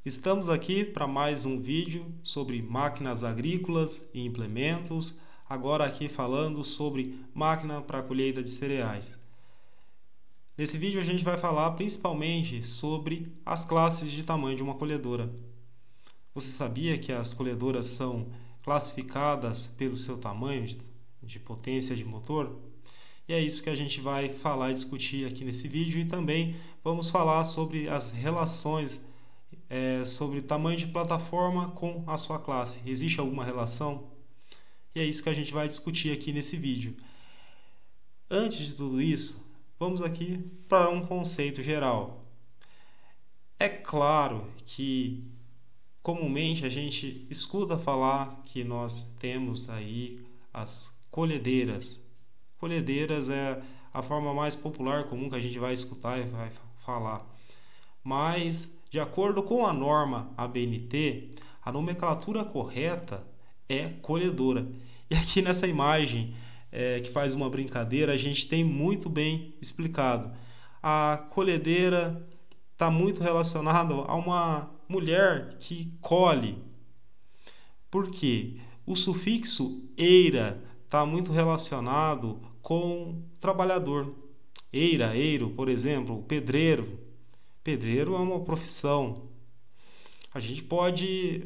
Estamos aqui para mais um vídeo sobre máquinas agrícolas e implementos, agora aqui falando sobre máquina para colheita de cereais. Nesse vídeo a gente vai falar principalmente sobre as classes de tamanho de uma colhedora. Você sabia que as colhedoras são classificadas pelo seu tamanho de potência de motor? E é isso que a gente vai falar e discutir aqui nesse vídeo, e também vamos falar sobre as relações sobre tamanho de plataforma com a sua classe. Existe alguma relação? E é isso que a gente vai discutir aqui nesse vídeo. Antes de tudo isso, vamos aqui para um conceito geral. É claro que comumente a gente escuta falar que nós temos aí as colhedeiras. Colhedeiras é a forma mais popular, comum que a gente vai escutar e vai falar. Mas, de acordo com a norma ABNT, a nomenclatura correta é colhedora. E aqui nessa imagem, que faz uma brincadeira, a gente tem muito bem explicado. A colhedeira está muito relacionada a uma mulher que colhe. Por quê? O sufixo eira está muito relacionado com trabalhador. Eira, eiro, por exemplo, pedreiro. Pedreiro é uma profissão. A gente pode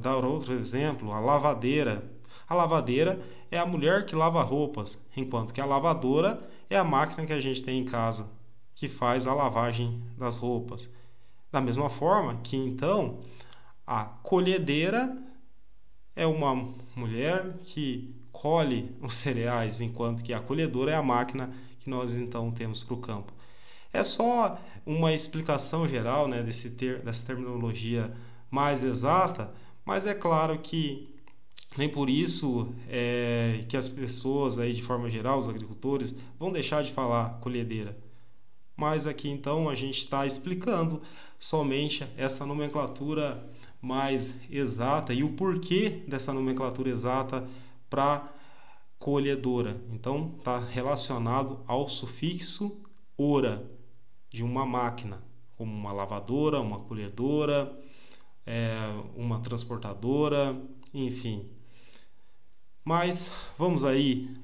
dar outro exemplo, a lavadeira. A lavadeira é a mulher que lava roupas, enquanto que a lavadora é a máquina que a gente tem em casa, que faz a lavagem das roupas. Da mesma forma que, então, a colhedeira é uma mulher que colhe os cereais, enquanto que a colhedora é a máquina que nós, então, temos para o campo. É só uma explicação geral, né, dessa terminologia mais exata, mas é claro que nem por isso que as pessoas, aí, de forma geral, os agricultores, vão deixar de falar colhedeira. Mas aqui então a gente está explicando somente essa nomenclatura mais exata e o porquê dessa nomenclatura exata para colhedora. Então está relacionado ao sufixo ora, de uma máquina, como uma lavadora, uma colhedora, uma transportadora, enfim. Mas vamos aí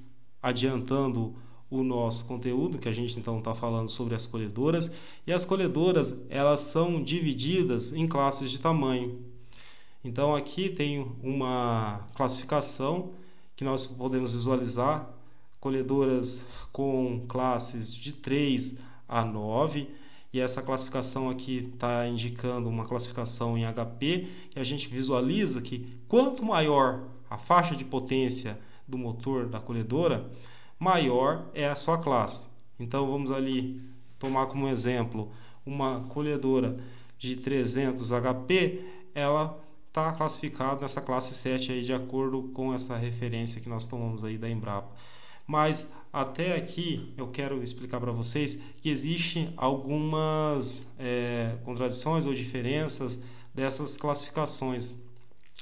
adiantando o nosso conteúdo, que a gente então está falando sobre as colhedoras. E as colhedoras, elas são divididas em classes de tamanho. Então aqui tem uma classificação que nós podemos visualizar: colhedoras com classes de 3 a 9, e essa classificação aqui está indicando uma classificação em HP, e a gente visualiza que quanto maior a faixa de potência do motor da colhedora, maior é a sua classe. Então vamos ali tomar como exemplo uma colhedora de 300 HP, ela está classificada nessa classe 7 aí, de acordo com essa referência que nós tomamos aí da Embrapa. Mas até aqui eu quero explicar para vocês que existem algumas contradições ou diferenças dessas classificações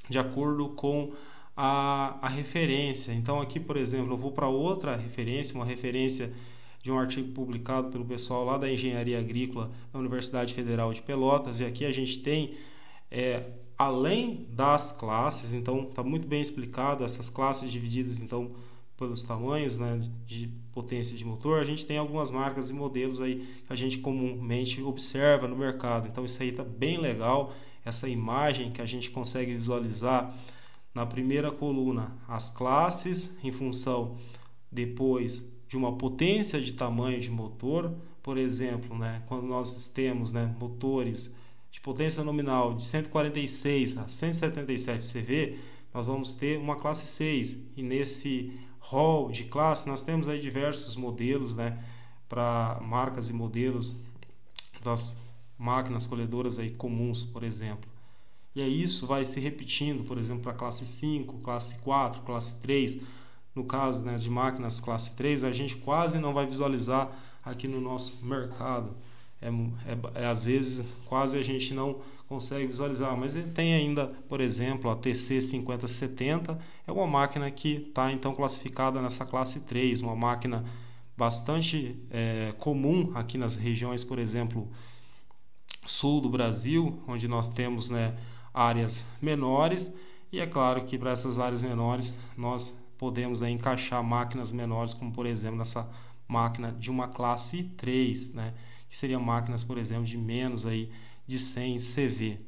de acordo com a referência. Então aqui, por exemplo, eu vou para outra referência, uma referência de um artigo publicado pelo pessoal lá da Engenharia Agrícola da Universidade Federal de Pelotas, e aqui a gente tem além das classes, então está muito bem explicado essas classes divididas então pelos tamanhos, né, de potência de motor. A gente tem algumas marcas e modelos aí que a gente comumente observa no mercado. Então isso aí está bem legal, essa imagem que a gente consegue visualizar na primeira coluna as classes em função depois de uma potência de tamanho de motor. Por exemplo, né, quando nós temos, né, motores de potência nominal de 146 a 177 CV, nós vamos ter uma classe 6, e nesse hall de classe nós temos aí diversos modelos, né, para marcas e modelos das máquinas colhedoras aí comuns, por exemplo. E aí isso vai se repetindo, por exemplo, para classe 5, classe 4, classe 3. No caso, né, de máquinas classe 3, a gente quase não vai visualizar aqui no nosso mercado. Às vezes quase a gente não consegue visualizar, mas ele tem ainda, por exemplo, a TC 5070, é uma máquina que está então classificada nessa classe 3, uma máquina bastante comum aqui nas regiões, por exemplo, sul do Brasil, onde nós temos, né, áreas menores, e é claro que para essas áreas menores nós podemos aí encaixar máquinas menores, como por exemplo nessa máquina de uma classe 3, né, que seriam máquinas, por exemplo, de menos aí de 100 CV.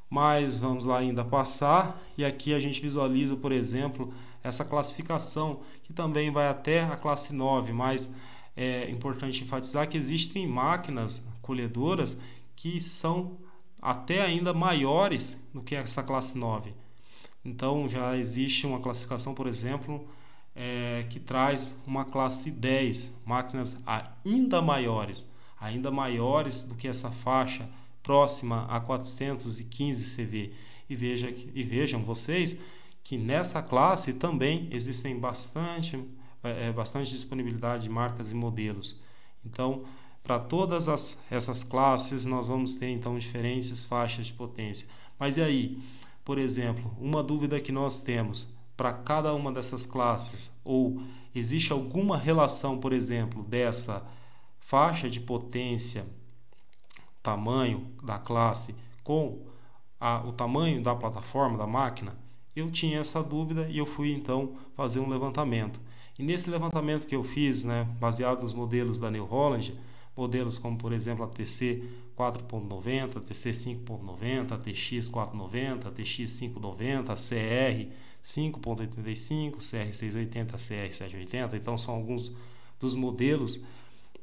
Mas vamos lá ainda passar, e aqui a gente visualiza, por exemplo, essa classificação, que também vai até a classe 9, mas é importante enfatizar que existem máquinas colhedoras que são até ainda maiores do que essa classe 9. Então já existe uma classificação, por exemplo, que traz uma classe 10, máquinas ainda maiores do que essa faixa próxima a 415 CV. E vejam vocês que nessa classe também existem bastante disponibilidade de marcas e modelos. Então, para todas essas classes, nós vamos ter então diferentes faixas de potência. Mas e aí? Por exemplo, uma dúvida que nós temos para cada uma dessas classes, ou existe alguma relação, por exemplo, dessa faixa de potência, tamanho da classe, com o tamanho da plataforma, da máquina? Eu tinha essa dúvida e eu fui então fazer um levantamento. E nesse levantamento que eu fiz, né, baseado nos modelos da New Holland, modelos como, por exemplo, a TC 4.90, TC 5.90, a TX 4.90, a TX 5.90, a CR 5.85, CR 6.80, CR 7.80. Então, são alguns dos modelos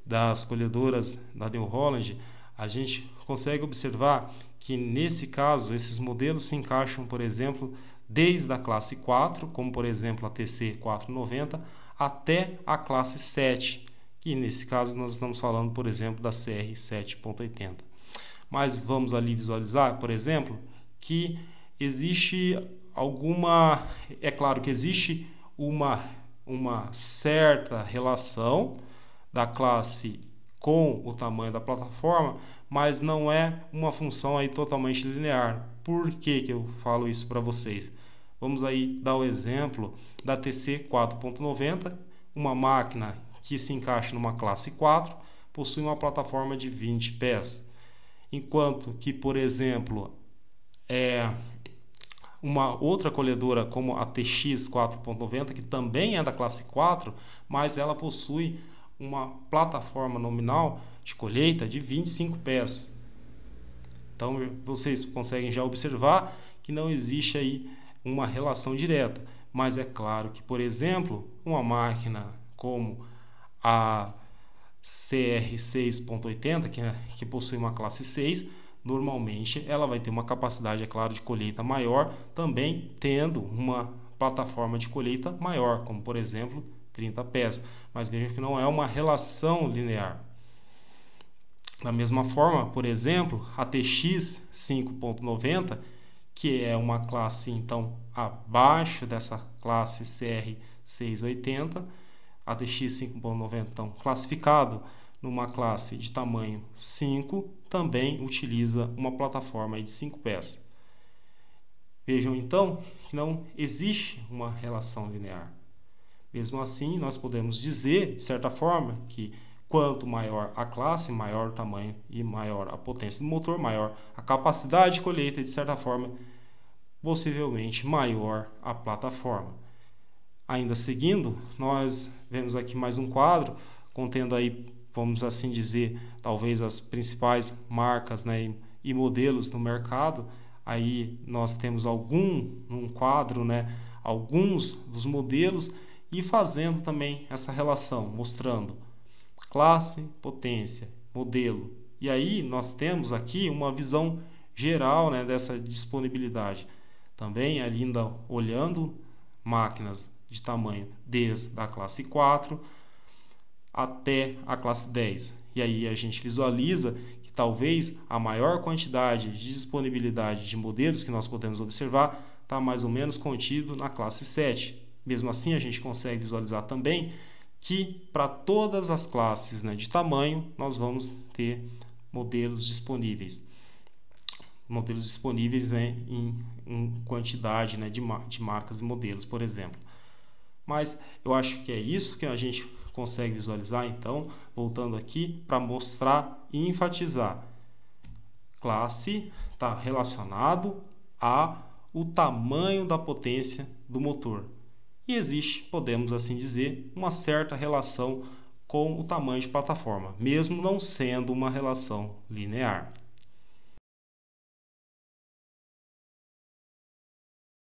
das colhedoras da New Holland. A gente consegue observar que, nesse caso, esses modelos se encaixam, por exemplo, desde a classe 4, como, por exemplo, a TC 4.90, até a classe 7. E nesse caso nós estamos falando, por exemplo, da CR 7.80. Mas vamos ali visualizar, por exemplo, que existe alguma... É claro que existe uma certa relação da classe com o tamanho da plataforma, mas não é uma função aí totalmente linear. Por que que eu falo isso para vocês? Vamos aí dar o exemplo da TC 4.90, uma máquina que se encaixa numa classe 4, possui uma plataforma de 20 pés. Enquanto que, por exemplo, uma outra colhedora como a TX 4.90, que também é da classe 4, mas ela possui uma plataforma nominal de colheita de 25 pés. Então vocês conseguem já observar que não existe aí uma relação direta, mas é claro que, por exemplo, uma máquina como a CR 6.80, que possui uma classe 6, normalmente ela vai ter uma capacidade, é claro, de colheita maior, também tendo uma plataforma de colheita maior, como por exemplo 30 pés. Mas vejam que não é uma relação linear. Da mesma forma, por exemplo, a TX 5.90, que é uma classe então abaixo dessa classe CR 680, a TX 5.90 então classificado numa classe de tamanho 5, também utiliza uma plataforma de 5 pés. Vejam então que não existe uma relação linear. Mesmo assim, nós podemos dizer, de certa forma, que quanto maior a classe, maior o tamanho e maior a potência do motor, maior a capacidade de colheita, de certa forma, possivelmente maior a plataforma. Ainda seguindo, nós vemos aqui mais um quadro contendo aí, vamos assim dizer, talvez as principais marcas, né, e modelos no mercado. Aí nós temos um quadro, né, alguns dos modelos, e fazendo também essa relação, mostrando classe, potência, modelo. E aí nós temos aqui uma visão geral, né, dessa disponibilidade. Também ainda olhando máquinas de tamanho desde a classe 4 até a classe 10. E aí a gente visualiza que talvez a maior quantidade de disponibilidade de modelos que nós podemos observar está mais ou menos contido na classe 7. Mesmo assim, a gente consegue visualizar também que para todas as classes, né, de tamanho, nós vamos ter modelos disponíveis. Modelos disponíveis, né, em quantidade, né, de marcas e modelos, por exemplo. Mas eu acho que é isso que a gente consegue visualizar, então, voltando aqui para mostrar e enfatizar. classe está relacionado ao tamanho da potência do motor. E existe, podemos assim dizer, uma certa relação com o tamanho de plataforma, mesmo não sendo uma relação linear.